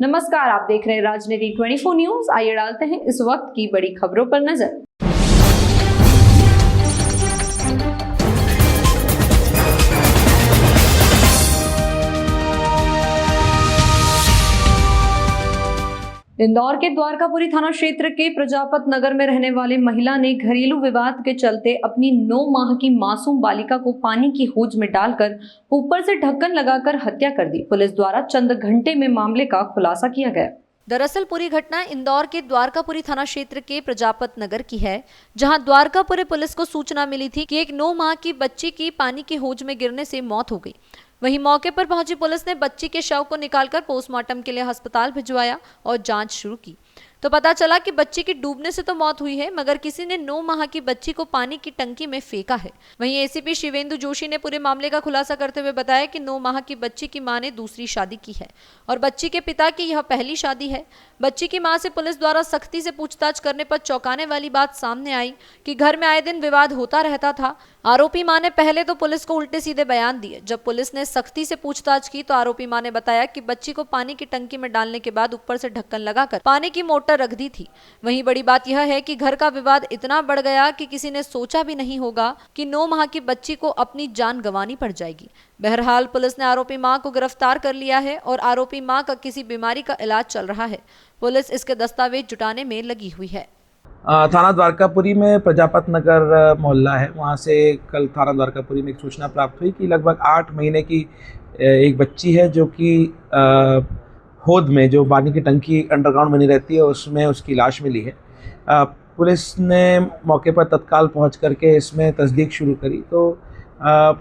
नमस्कार, आप देख रहे हैं राजनीति 24 न्यूज। आइए डालते हैं इस वक्त की बड़ी खबरों पर नजर। इंदौर के द्वारकापुरी थाना क्षेत्र के प्रजापत नगर में रहने वाली महिला ने घरेलू विवाद के चलते अपनी 9 माह की मासूम बालिका को पानी की हौज में डालकर ऊपर से ढक्कन लगाकर हत्या कर दी। पुलिस द्वारा चंद घंटे में मामले का खुलासा किया गया। दरअसल पूरी घटना इंदौर के द्वारकापुरी थाना क्षेत्र के प्रजापत नगर की है, जहां द्वारकापुरी पुलिस को सूचना मिली थी कि एक 9 माह की बच्ची की पानी की हौज में गिरने से मौत हो गई। वहीं मौके पर पहुंची पुलिस ने बच्ची के शव को निकालकर पोस्टमार्टम के लिए अस्पताल भिजवाया और जांच शुरू की तो पता चला कि बच्ची की डूबने से तो मौत हुई है, मगर किसी ने 9 माह की बच्ची को पानी की टंकी में फेंका है। वहीं एसीपी शिवेंदु जोशी ने पूरे मामले का खुलासा करते हुए बताया कि 9 माह की बच्ची की मां ने दूसरी शादी की है और बच्ची के पिता की यह पहली शादी है। बच्ची की मां से पुलिस द्वारा सख्ती से पूछताछ करने पर चौंकाने वाली बात सामने आई कि घर में आए दिन विवाद होता रहता था। आरोपी मां ने पहले तो पुलिस को उल्टे सीधे बयान दिए। जब पुलिस ने सख्ती से पूछताछ की तो आरोपी मां ने बताया कि बच्ची को पानी की टंकी में डालने के बाद ऊपर से ढक्कन लगाकर पानी की मोटर रख दी थी। वहीं बड़ी बात यह है कि घर का विवाद इतना बढ़ गया कि किसी ने सोचा भी नहीं होगा कि 9 माह की बच्ची को अपनी जान गंवानी पड़ जाएगी। बहरहाल पुलिस ने आरोपी मां को गिरफ्तार कर लिया है और आरोपी मां का किसी बीमारी का इलाज चल रहा है। पुलिस इसके दस्तावेज जुटाने में लगी हुई है। थाना द्वारकापुरी में प्रजापत नगर मोहल्ला है, वहाँ से कल थाना द्वारकापुरी में एक सूचना प्राप्त हुई कि लगभग 8 महीने की एक बच्ची है जो कि होद में जो पानी की टंकी अंडरग्राउंड बनी रहती है उसमें उसकी लाश मिली है। पुलिस ने मौके पर तत्काल पहुंच करके इसमें तस्दीक शुरू करी तो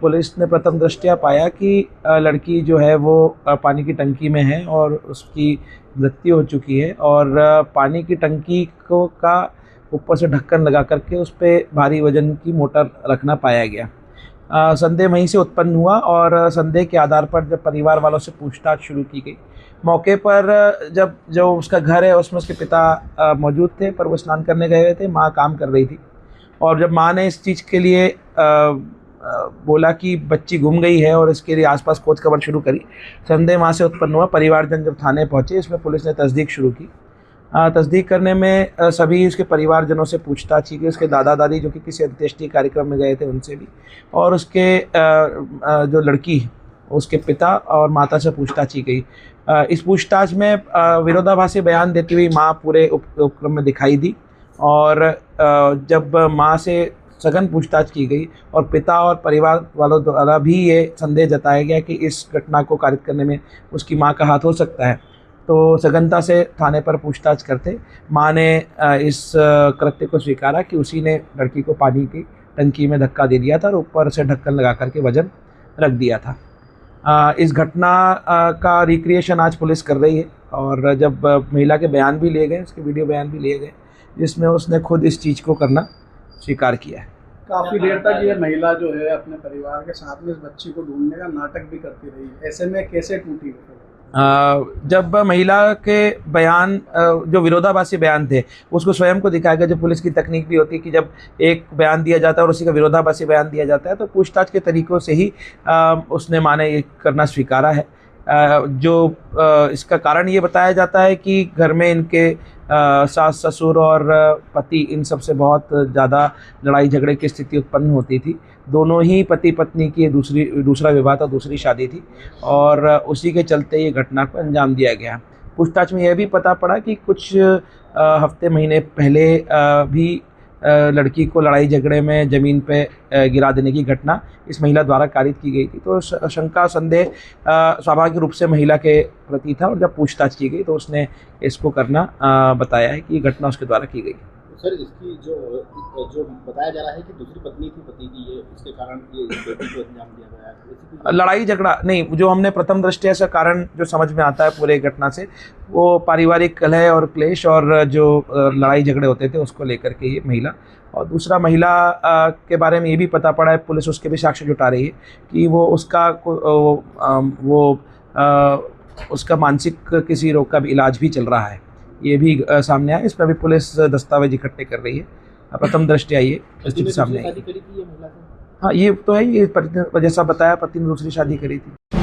पुलिस ने प्रथम दृष्टया पाया कि लड़की जो है वो पानी की टंकी में है और उसकी मृत्यु हो चुकी है और पानी की टंकी को का ऊपर से ढक्कन लगा करके उस पर भारी वजन की मोटर रखना पाया गया। संदेह वहीं से उत्पन्न हुआ और संदेह के आधार पर जब परिवार वालों से पूछताछ शुरू की गई, मौके पर जब जो उसका घर है उसमें उसके पिता मौजूद थे, पर वो स्नान करने गए हुए थे, माँ काम कर रही थी। और जब माँ ने इस चीज़ के लिए बोला कि बच्ची गुम गई है और इसके लिए आसपास खोज खबर शुरू करी, संदेह वहाँ से उत्पन्न हुआ। परिवारजन जब थाने पहुँचे, इसमें पुलिस ने तस्दीक शुरू की। तस्दीक करने में सभी उसके परिवारजनों से पूछताछ की गई, उसके दादा दादी जो कि किसी अंत्येष्टि कार्यक्रम में गए थे उनसे भी, और उसके जो लड़की उसके पिता और माता से पूछताछ की गई। इस पूछताछ में विरोधाभासी बयान देती हुई माँ पूरे उपक्रम में दिखाई दी और जब माँ से सघन पूछताछ की गई और पिता और परिवार वालों द्वारा भी ये संदेह जताया गया कि इस घटना को कारित करने में उसकी माँ का हाथ हो सकता है, तो सघनता से थाने पर पूछताछ करते माँ ने इस कृत्य को स्वीकारा कि उसी ने लड़की को पानी की टंकी में धक्का दे दिया था और ऊपर से ढक्कन लगा करके वजन रख दिया था। इस घटना का रिक्रिएशन आज पुलिस कर रही है और जब महिला के बयान भी लिए गए, उसके वीडियो बयान भी लिए गए, जिसमें उसने खुद इस चीज़ को करना स्वीकार किया है। काफ़ी देर तक ये महिला जो है अपने परिवार के साथ में इस बच्ची को ढूंढने का नाटक भी करती रही, ऐसे में कैसे टूटी? जब महिला के बयान जो विरोधाभासी बयान थे उसको स्वयं को दिखाया गया, जब पुलिस की तकनीक भी होती है कि जब एक बयान दिया जाता है और उसी का विरोधाभासी बयान दिया जाता है तो पूछताछ के तरीकों से ही उसने माने ये करना स्वीकारा है। जो इसका कारण ये बताया जाता है कि घर में इनके सास ससुर और पति इन सब से बहुत ज़्यादा लड़ाई झगड़े की स्थिति उत्पन्न होती थी। दोनों ही पति पत्नी की दूसरा विवाह था, दूसरी शादी थी और उसी के चलते ये घटना को अंजाम दिया गया। पूछताछ में यह भी पता पड़ा कि कुछ हफ्ते महीने पहले भी लड़की को लड़ाई झगड़े में ज़मीन पे गिरा देने की घटना इस महिला द्वारा कारित की गई थी। तो शंका संदेह स्वाभाविक रूप से महिला के प्रति था और जब पूछताछ की गई तो उसने इसको करना बताया है कि ये घटना उसके द्वारा की गई। सर, इसकी जो बताया जा रहा है कि दूसरी पत्नी थी पति की, ये इसके कारण ये बेटी को अंजाम दिया गया है। लड़ाई झगड़ा नहीं, जो हमने प्रथम दृष्टया से कारण जो समझ में आता है पूरे घटना से, वो पारिवारिक कलह और क्लेश और जो लड़ाई झगड़े होते थे उसको लेकर के ये महिला। और दूसरा, महिला के बारे में ये भी पता पड़ा है, पुलिस उसके भी साक्ष्य जुटा रही है कि वो उसका मानसिक किसी रोग का भी इलाज भी चल रहा है, ये भी सामने आया। इस पर भी पुलिस दस्तावेज इकट्ठे कर रही है। प्रथम दृष्टया ये स्थिति सामने आई। हाँ, ये तो है, ये जैसा बताया पति ने दूसरी शादी करी थी।